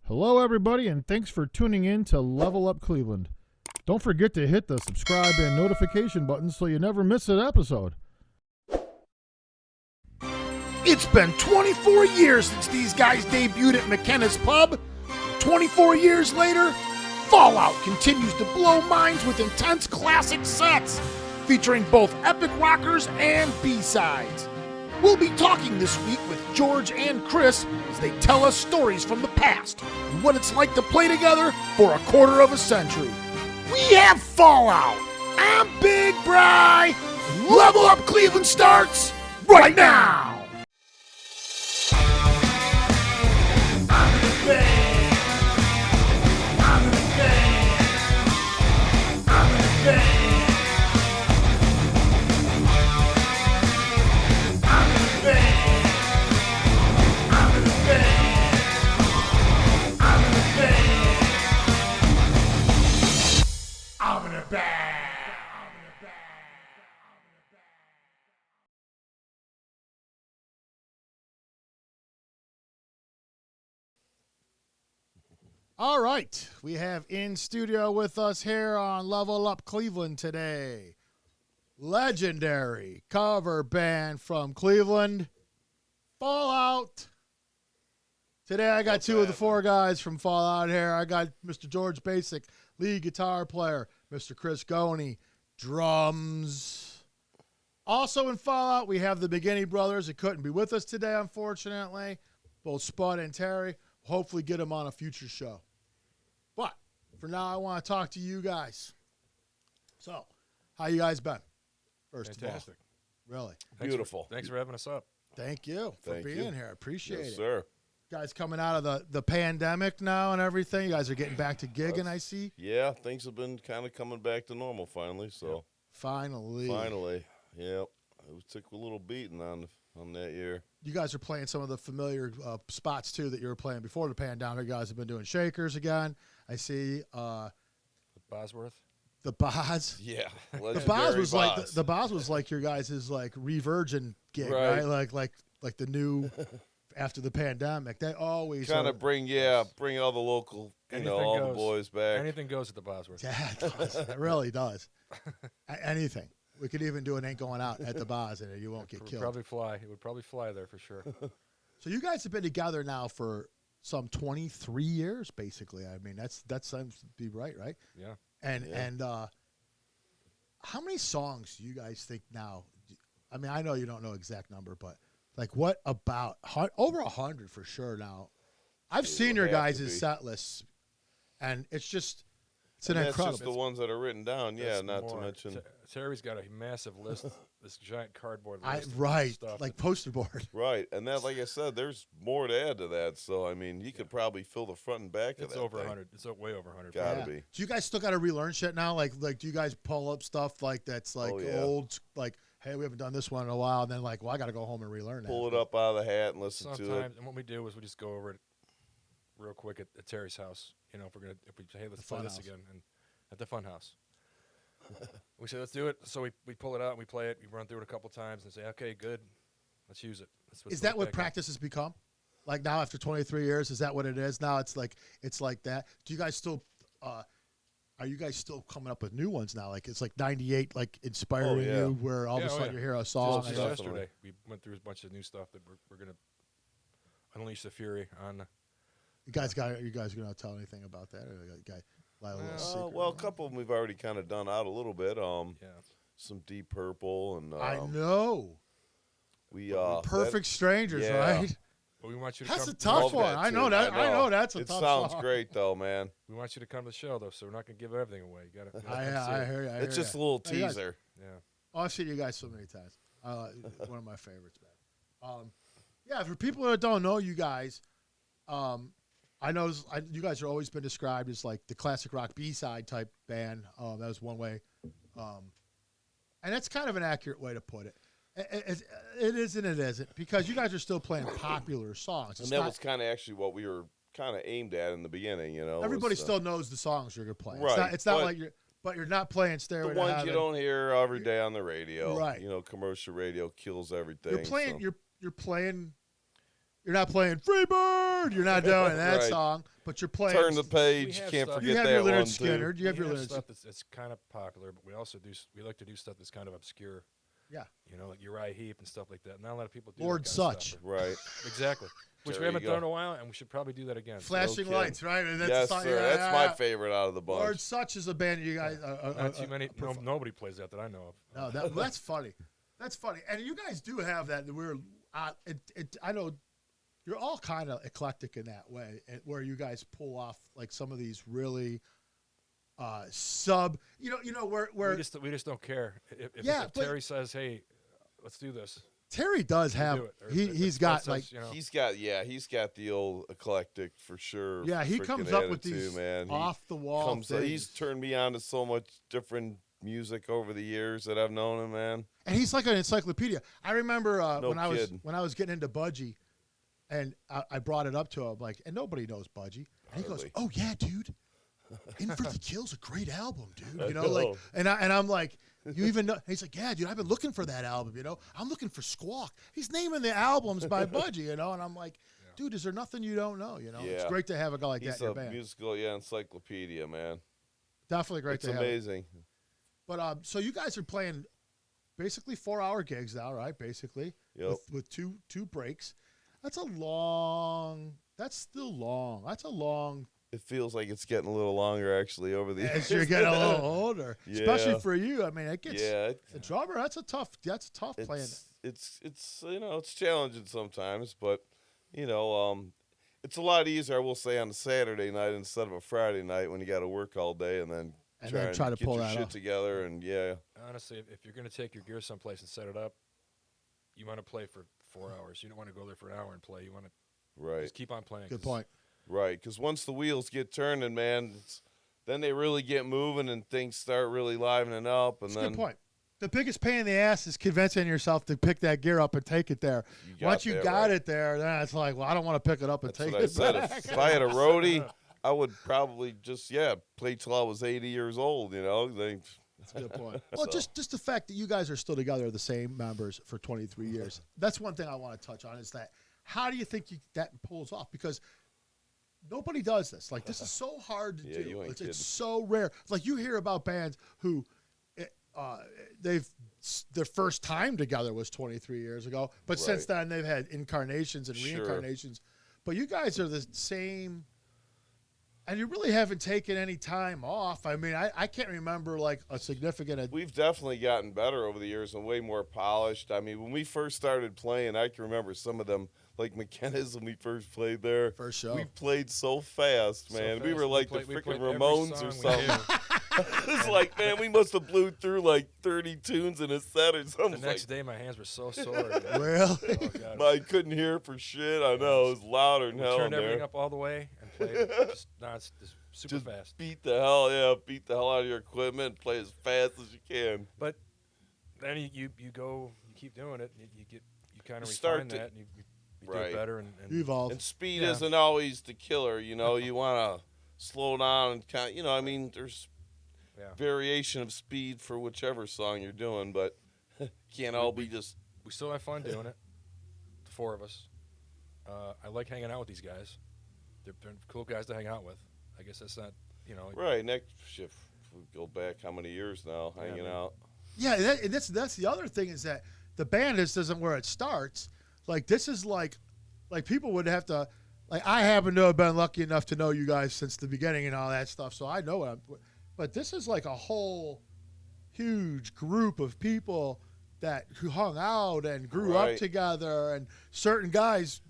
Hello, everybody, and thanks for tuning in to Level Up Cleveland. Don't forget to hit the subscribe and notification buttons so you never miss an episode. It's been 24 years since these guys debuted at McKenna's Pub. 24 years later, Fallout continues to blow minds with intense classic sets, featuring both epic rockers and B-sides. We'll be talking this week with George and Chris as they tell us stories from the past and what it's like to play together for a quarter of a century. We have Fallout. I'm Big Bry. Level Up Cleveland starts right now. All right, we have in studio with us here on Level Up Cleveland today, legendary cover band from Cleveland, Fallout. Today I got two of the four guys from Fallout here. I got Mr. George Basic, lead guitar player, Mr. Chris Goney, drums. Also in Fallout, we have the McGinney brothers that couldn't be with us today, unfortunately, both Spud and Terry. Hopefully get them on a future show. But for now, I want to talk to you guys. So, how you guys been? First Fantastic. of all. Really? Beautiful. Thanks for having us up. Thank you for being here. Appreciate it. Yes, sir. Guys coming out of the pandemic now and everything. You guys are getting back to gigging, I see. Yeah, things have been kind of coming back to normal finally. So Finally. Yep. It took a little beating on that year. You guys are playing some of the familiar spots, too, that you were playing before the pandemic. You guys have been doing Shakers again. I see Bosworth. the Boz. Yeah. The Boz was like the Boz was like your guys' like Revirgin gig, right? Like the new after the pandemic. They always kind of bring all the local, all the boys back. Anything goes at the Bosworth. Yeah, it does. It really does. Anything. We could even do an Ain't Going Out at the Boz and you won't get killed. It would probably fly there for sure. So you guys have been together now for some 23 years, basically. I mean, that seems to be right? Yeah. And how many songs do you guys think now? I mean, I know you don't know exact number, but like what about over 100 for sure now? I've seen your guys' set lists, and it's an incredible. That's just the ones that are written down. Yeah, not to mention. Terry's got a massive list, this giant cardboard list. Right, stuff like poster board. Right, and that, like I said, there's more to add to that. So, I mean, you could probably fill the front and back of that. It's over 100. It's way over 100. Gotta be. Do you guys still got to relearn shit now? Like, do you guys pull up stuff like that's like old, like, hey, we haven't done this one in a while, and then like, well, I got to go home and relearn that. Pull it up out of the hat and listen to it. Sometimes, and what we do is we just go over it real quick at Terry's house. You know, if we say, hey, let's play this again, and at the fun house. We say, let's do it. So we pull it out and we play it. We run through it a couple times and say, okay, good. Let's use it. Is that what practice has become? Like now after 23 years, is that what it is? Now it's like that. Do you guys still are you guys still coming up with new ones now? Like it's like 98 like inspiring you where all of a sudden you hear a song. Just yesterday we went through a bunch of new stuff that we're going to unleash the fury on. You guys going to tell anything about that? Or well, a couple of them we've already kind of done out a little bit. Some Deep Purple and I know. Perfect Strangers, right? But we want you to that's come. a tough one. I know that. I know that's a tough song. It sounds great though, man. We want you to come to the show though, so we're not going to give everything away. You got to. I hear you. It's just a little teaser. Yeah. Oh, I've seen you guys so many times. One of my favorites, man. Yeah, for people that don't know you guys, I know you guys have always been described as like the classic rock B-side type band. That was one way. And that's kind of an accurate way to put it. It is and it isn't because you guys are still playing popular songs. And that was kind of actually what we were kind of aimed at in the beginning, Everybody still knows the songs you're going to play. Right. It's not like you're not playing Stairway to Heaven. The ones you don't hear every day on the radio. Right. Commercial radio kills everything. You're playing You're not playing Freebird. You're not doing that Right. song, but you're playing. Turn the page. have Can't stuff. You forget have that your one Leonard too. Skinner. You have We your Leonard. stuff that's kind of popular, but we also we like to do stuff that's kind of obscure. Yeah. You know, like Uriah Heep and stuff like that. Not a lot of people do Lord that kind of Such. stuff. Right. Exactly. Which There we you haven't go. done in a while, and we should probably do that again. Flashing kidding. Lights, right? And that's Yes, the song, sir. That's my favorite out of the bunch. Lord Such is a band you guys. Not too many. Nobody plays that I know of. No, that's funny. That's funny. And you guys do have that. We're. I know. You're all kind of eclectic in that way, where you guys pull off like some of these really where We just don't care. If but Terry says, "Hey, let's do this," Terry does we'll have do it. Or he's if got Spud like says, you know, He's got the old eclectic for sure. yeah, he freaking comes up with attitude, these man. off the wall things. He's turned me on to so much different music over the years that I've known him, man. And he's like an encyclopedia. I remember No when kidding. I was getting into Budgie, and I brought it up to him like, and nobody knows Budgie, and he goes, Hardly. "Oh yeah, dude, In for the Kill's a great album, dude." I You know, know. like, and I'm like, "You even know?" And he's like, "Yeah, dude, I've been looking for that album. You know, I'm looking for Squawk." He's naming the albums by Budgie, you know, and I'm like, "Dude, is there nothing you don't know?" You know, it's Yeah. great to have a guy like He's that in your a band. musical encyclopedia, man. Definitely great It's to have. amazing. But so you guys are playing basically 4-hour gigs now, right? Basically, Yep. with two breaks. That's a long. That's still long. That's a long. It feels like it's getting a little longer actually over the As years. you're getting a little older, especially Yeah. for you. I mean, it gets. Yeah, The drummer. That's tough playing. it's it's challenging sometimes, but it's a lot easier, I will say, on a Saturday night instead of a Friday night when you got to work all day and then try to get pull your that shit off. together. And honestly, if you're going to take your gear someplace and set it up, you want to play for 4 hours. You don't want to go there for an hour and play. You want to right, just keep on playing. Good point. right, because once the wheels get turning, man, then they really get moving and things start really livening up. And That's a then good point. The biggest pain in the ass is convincing yourself to pick that gear up and take it there. Once you got it there, then it's like, well, I don't want to pick it up and That's take what I it said. back. If I had a roadie, I would probably just play till I was 80 years old. You know, That's a good point. Well, So- just the fact that you guys are still together, the same members for 23 years. That's one thing I want to touch on is that how do you think that pulls off? Because nobody does this. Like, this is so hard to Yeah, do. you ain't kidding. It's so rare. Like, you hear about bands who their first time together was 23 years ago, but since Right. then they've had incarnations and Sure. reincarnations. But you guys are the same, and you really haven't taken any time off. I mean, I can't remember like a significant. We've definitely gotten better over the years and way more polished. I mean, when we first started playing, I can remember some of them, like McKenna's when we first played there. First show. We played so fast, So man. We fast. were like we the played freaking every Ramones song or we something. knew. It's like, man, we must have blew through like 30 tunes in a set or something. The next day, my hands were so sore. Well, Oh, God. I couldn't hear for shit. I know. It was louder than We hell in turned everything there. up all the way and played it's super Just fast. beat the hell out of your equipment, play as fast as you can. But then you keep doing it. And you kind of You start refine to- that, and you do Right. it better. And evolve. And speed Yeah. isn't always the killer, you know. You want to slow down and kind of, I mean, there's yeah, variation of speed for whichever song you're doing, but can't all be just we still have fun doing it. The four of us. I like hanging out with these guys. They're cool guys to hang out with. I guess that's not, right. Next shift, we go back how many years now, Yeah, hanging man. out. Yeah, and that's the other thing is that the band isn't where it starts. Like this is like people would have to. Like I happen to have been lucky enough to know you guys since the beginning and all that stuff, so I know what but this is like a whole huge group of people who hung out and grew up Right. together, and certain guys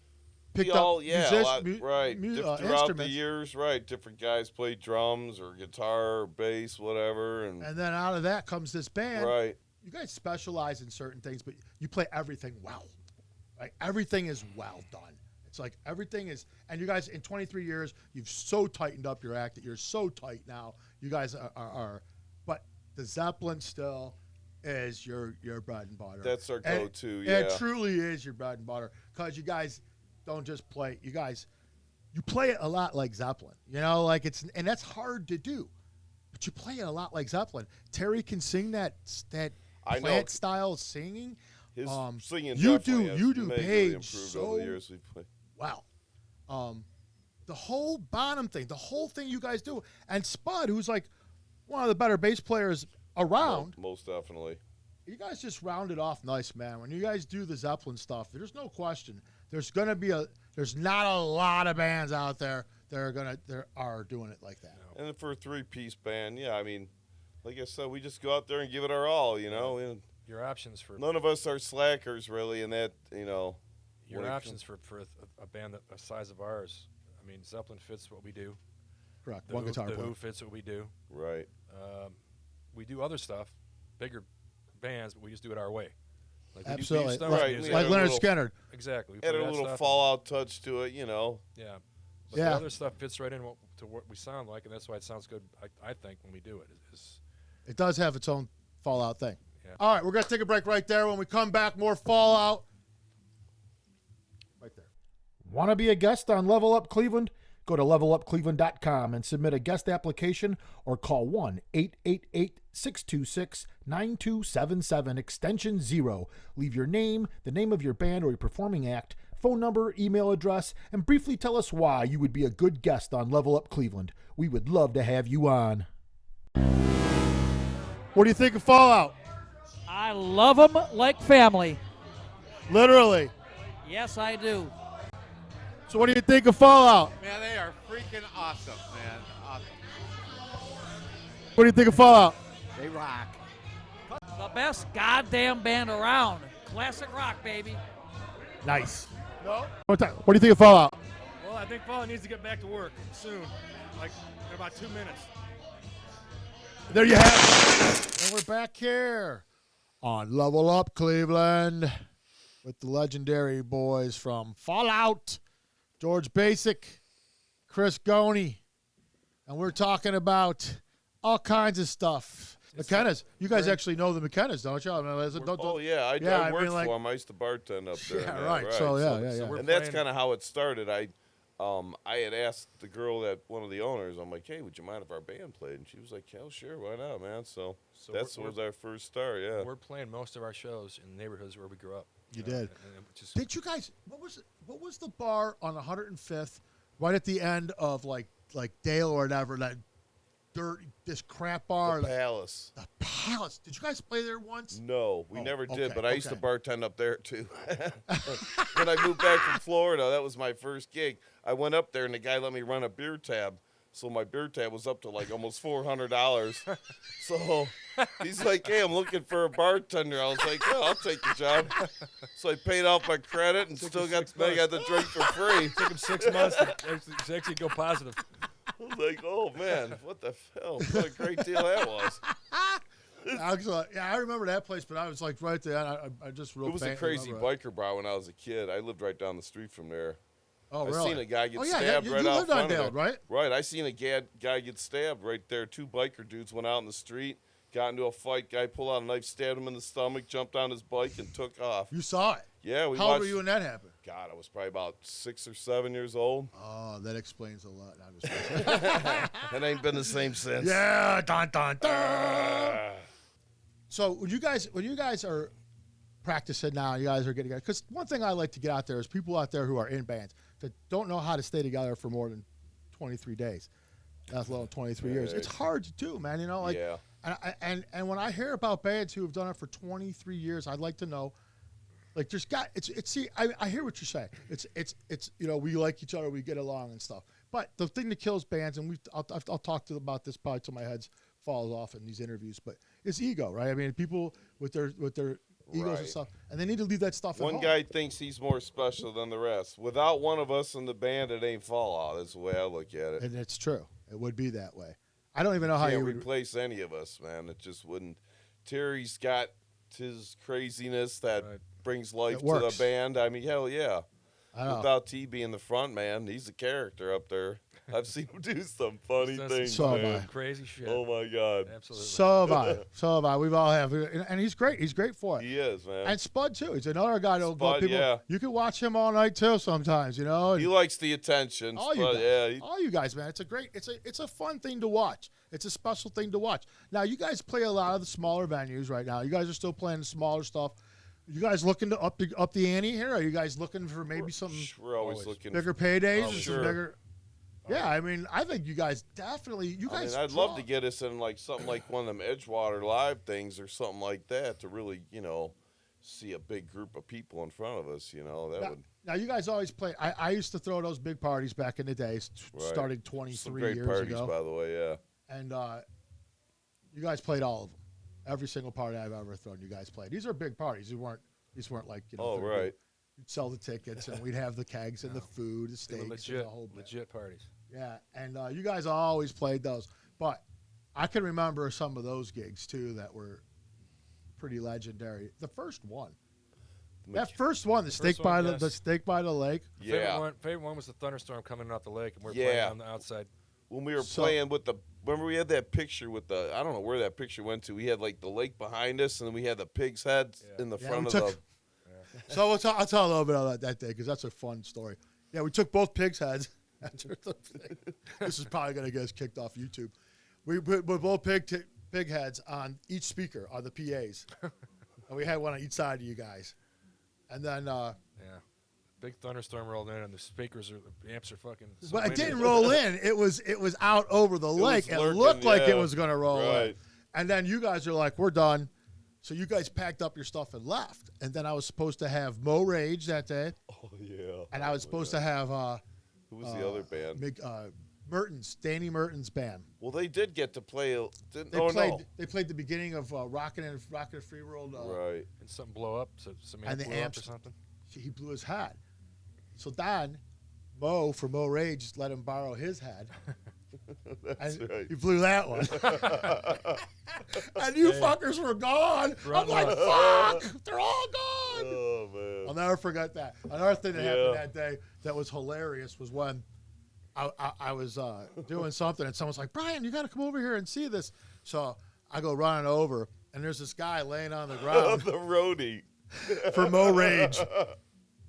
picked We all, up a lot, right. Throughout the instruments, years, right. Different guys played drums or guitar or bass, whatever, and and then out of that comes this band. right. You guys specialize in certain things, but you play everything well. Right? Everything is well done. It's like everything is, and you guys in 23 years, you've so tightened up your act that you're so tight now. You guys are but the Zeppelin still is your bread and butter. That's our And go-to, It truly is your bread and butter because you guys don't just play. You play it a lot like Zeppelin. You know, like and that's hard to do, but you play it a lot like Zeppelin. Terry can sing that I know. plant style singing. His singing you definitely do- has you do majorly Page improved so- over the years we played. well. The whole Bonham thing, the whole thing you guys do, and Spud, who's like one of the better bass players around. Most definitely. You guys just round it off nice, man. When you guys do the Zeppelin stuff, there's no question. There's not a lot of bands out there that are doing it like that. And for a 3-piece band, yeah, I mean, like I said, we just go out there and give it our all, you know. And Your options for none of us are slackers, really, in that, you know. your options for a band the size of ours. I mean, Zeppelin fits what we do. Correct. The One guitar The player. Who fits what we do. Right. We do other stuff, bigger bands, but we just do it our way. Like we Absolutely. do Stones Right, music. we Like had a Leonard little- Skinner. Exactly. We Add play a that little stuff. Fallout touch to it, you know. Yeah. But Yeah. the other stuff fits right in to what we sound like, and that's why it sounds good, I think, when we do it. It does have its own Fallout thing. Yeah. All right, we're going to take a break right there. When we come back, more Fallout. Right there. Want to be a guest on Level Up Cleveland? Go to levelupcleveland.com and submit a guest application or call 1-888-626-9277 extension 0. Leave your name, the name of your band or your performing act, phone number, email address, and briefly tell us why you would be a good guest on Level Up Cleveland. We would love to have you on. What do you think of Fallout? I love them like family. Literally. Yes, I do. So what do you think of Fallout? Man, they are freaking awesome, man. Awesome. What do you think of Fallout? They rock. The best goddamn band around. Classic rock, baby. Nice. No? What do you think of Fallout? Well, I think Fallout needs to get back to work soon, like in about 2 minutes. There you have it. And we're back here on Level Up Cleveland with the legendary boys from Fallout, George Basic, Chris Goney, and we're talking about all kinds of stuff. McKenna's. You guys actually know the McKenna's, don't you? I mean, Oh, yeah. I I worked mean, like- for them. I used to bartend up there. Yeah, man, right. So, yeah. we're And that's playing- kind of how it started. I had asked the girl that one of the owners, I'm like, hey, would you mind if our band played? And she was like, hell, sure, why not, man? So that we're- was our first start, yeah. We're playing most of our shows in neighborhoods where we grew up. You know, did. and which is- Did you guys? What was the bar on 105th, right at the end of like Dale or whatever, that this crap bar? The Palace. The Palace. Did you guys play there once? No, we Oh, never did, okay, but I used to okay. bartend up there too. When I moved back from Florida, that was my first gig. I went up there and the guy let me run a beer tab. So my beer tab was up to like almost $400. So he's like, hey, I'm looking for a bartender. I was like, oh, I'll take the job. So I paid off my credit and still got the drink for free. Took him 6 months to actually go positive. I was like, oh, man, what the hell? What a great deal that was. Actually, yeah, I remember that place, but I was like right there. I just real It was a faint crazy remember it. biker bar when I was a kid. I lived right down the street from there. Oh, I really? seen a guy get Oh, yeah, stabbed you right out lived on front of Dale, it. right? Right. I seen a guy get stabbed right there. 2 biker dudes went out in the street, got into a fight. Guy pulled out a knife, stabbed him in the stomach, jumped on his bike, and took off. You saw it. Yeah, we How old watched. were you when that happened? God, I was probably about 6 or 7 years old. Oh, that explains a lot. I'm just kidding. And ain't been the same since. Yeah, dun dun dun. Ah. So when you guys are practicing now, you guys are getting, because one thing I like to get out there is people out there who are in bands that don't know how to stay together for more than 23 days, let alone 23 years. It's hard to do, man. You know, like, Yeah. and when I hear about bands who have done it for 23 years, I'd like to know, like, see, I hear what you're saying. It's you know, we like each other, we get along and stuff. But the thing that kills bands, and I'll talk about this probably till my head falls off in these interviews, but it's ego, right? I mean, people with their egos Right. and stuff, and they need to leave that stuff at One home. guy thinks he's more special than the rest. Without one of us in the band, it ain't Fallout. That's the way I look at it. And it's true. It would be that way. I don't even know how Can't you would. replace any of us, man. It just wouldn't. Terry's got his craziness that Right. brings life It to works. the band. I mean, hell yeah. I know. Without T being the front man, he's a character up there. I've seen him do some funny He's done things, So have man. I. Crazy shit. Oh my God, Absolutely. So have I. So have I. We've all have, and he's great. He's great for it. he is, man. And Spud too. He's another guy that'll go. Spud, People, yeah. you can watch him all night too. Sometimes, you know. and He likes the attention. all you but guys, yeah, all you guys, man. It's a fun thing to watch. It's a special thing to watch. Now, you guys play a lot of the smaller venues right now. You guys are still playing the smaller stuff. You guys looking to up the ante here? Are you guys looking for maybe something We're always looking. bigger paydays or Always. some Sure. bigger? Yeah, I mean, I think you guys definitely. You I guys. mean, I'd love to get us in like something like one of them Edgewater Live things or something like that to really, see a big group of people in front of us. Now you guys always play. I used to throw those big parties back in the day, Right. starting Some 23 great years parties, ago, by the way. Yeah. and you guys played all of them. Every single party I've ever thrown, you guys played. These are big parties. These weren't like Oh, 30 right. You'd sell the tickets, and we'd have the kegs and the food, the They were steaks, and the whole bit. legit parties. Yeah, and you guys always played those. But I can remember some of those gigs, too, that were pretty legendary. The first one. That first one, the steak by one, yes. the steak by the lake. Yeah. Favorite one was the thunderstorm coming off the lake, and we're Yeah. playing on the outside. When we were So- playing with remember we had that picture with I don't know where that picture went to. We had like the lake behind us, and then we had the pig's head in the Yeah, front we of took- So I'll tell a little bit about that day because that's a fun story. Yeah, we took both pigs' heads. After the thing. This is probably going to get us kicked off YouTube. We put both pig heads on each speaker on the PAs, and we had one on each side of you guys. And then, Yeah. Big thunderstorm rolled in, and the amps are fucking. so but it windy. didn't roll in. It was out over the lake. It lurking, looked like it yeah. was going to roll in. Right. And then you guys are like, "We're done." So you guys packed up your stuff and left. And then I was supposed to have Mo Rage that day, Oh yeah. and I was supposed to have Who was the other band? Danny Mertens band. Well, they did get to play. Didn't? They Oh played. no. They played the beginning of Rockin' and Free World. Right. And something blow up, so some And amp the blew up amps- or something. He blew his hat. So then, Mo from Mo Rage let him borrow his hat. That's And right. he blew that one. And you fuckers were gone. I'm like, fuck, they're all gone. Oh man. I'll never forget that. Another thing that Yeah. happened that day that was hilarious was when I was doing something and someone's like, Brian, you got to come over here and see this. So I go running over, and there's this guy laying on the ground The roadie. for Mo Rage.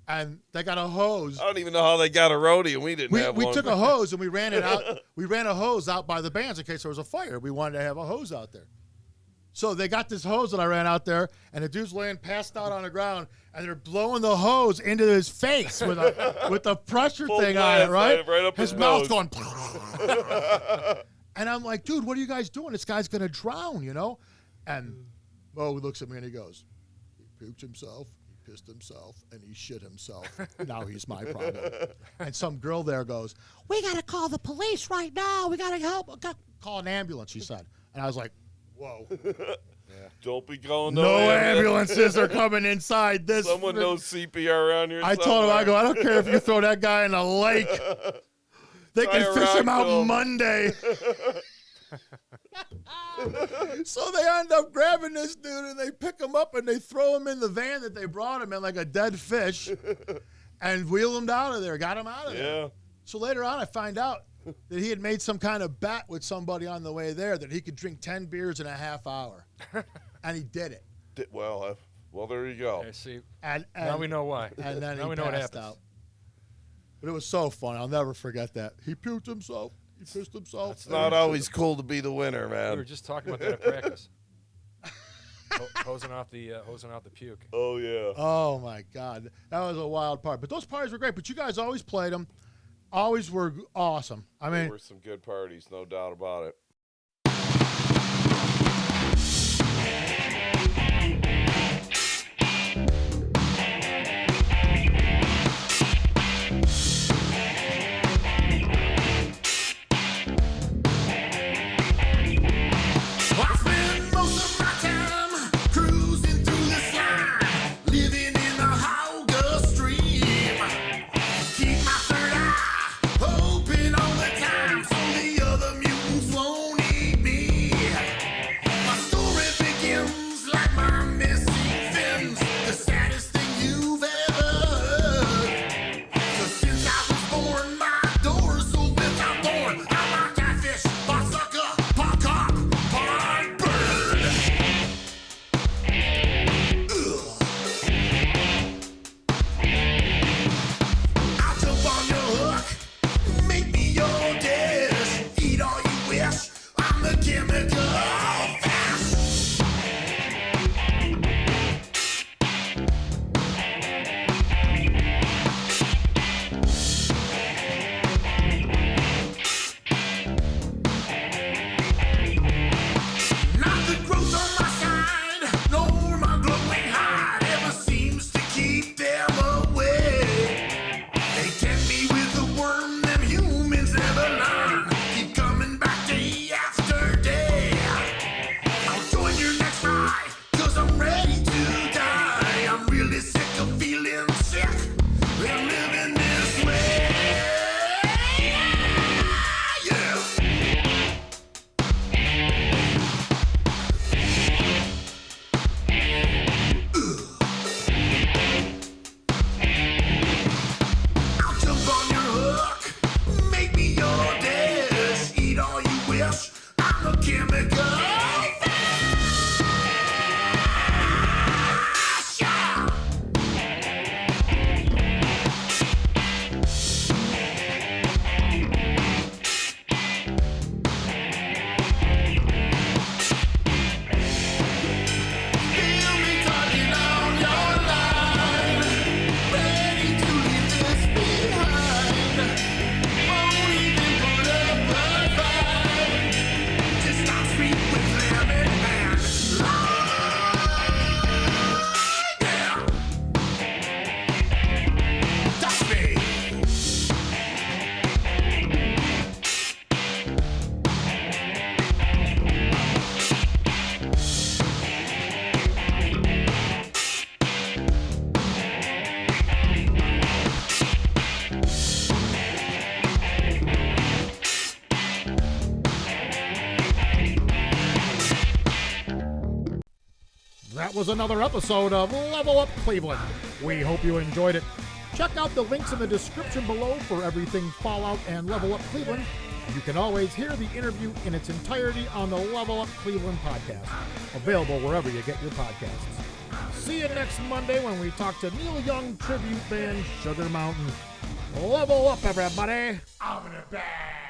And they got a hose. I don't even know how they got a roadie, and we didn't have We one. took a hose and we ran it out. We ran a hose out by the bands in case there was a fire. We wanted to have a hose out there. So they got this hose that I ran out there, and the dude's laying passed out on the ground, and they're blowing the hose into his face with a pressure Full thing on it, blast, right? right up his his mouth's nose. going. And I'm like, dude, what are you guys doing? This guy's gonna drown, you know? And Mo looks at me and he goes, he puked himself, he pissed himself, and he shit himself. Now he's my problem. And some girl there goes, we gotta call the police right now. We gotta help. Call an ambulance, she said. And I was like, whoa. Don't be calling No ambulances are coming inside this. Someone knows CPR around here. I told him, I go, I don't care if you throw that guy in a lake. They Tie can a fish him rock out to him. Monday. So they end up grabbing this dude and they pick him up and they throw him in the van that they brought him in like a dead fish and wheel him out of there, got him out of there. Yeah. So later on I find out that he had made some kind of bet with somebody on the way there that he could drink 10 beers in a half hour. And he did it. Well, there you go. Okay, see, And now we know why. And then now he we know what passed happens. out. But it was so fun. I'll never forget that. He puked himself. He pissed himself. It's not always cool to be the winner, We were man. just talking about that at practice. Hosing out the puke. Oh yeah. Oh my God, that was a wild part. But those parties were great. But you guys always played them. Always were awesome. I There mean, were some good parties, no doubt about it. I spend most of my time cruising through the slime, living in the Hauger stream. Keep my third eye open all the time so the other mutants won't That was another episode of Level Up Cleveland. We hope you enjoyed it. Check out the links in the description below for everything Fallout and Level Up Cleveland. You can always hear the interview in its entirety on the Level Up Cleveland podcast, available wherever you get your podcasts. See you next Monday when we talk to Neil Young tribute band Sugar Mountain. Level up, everybody. I'm in a bag.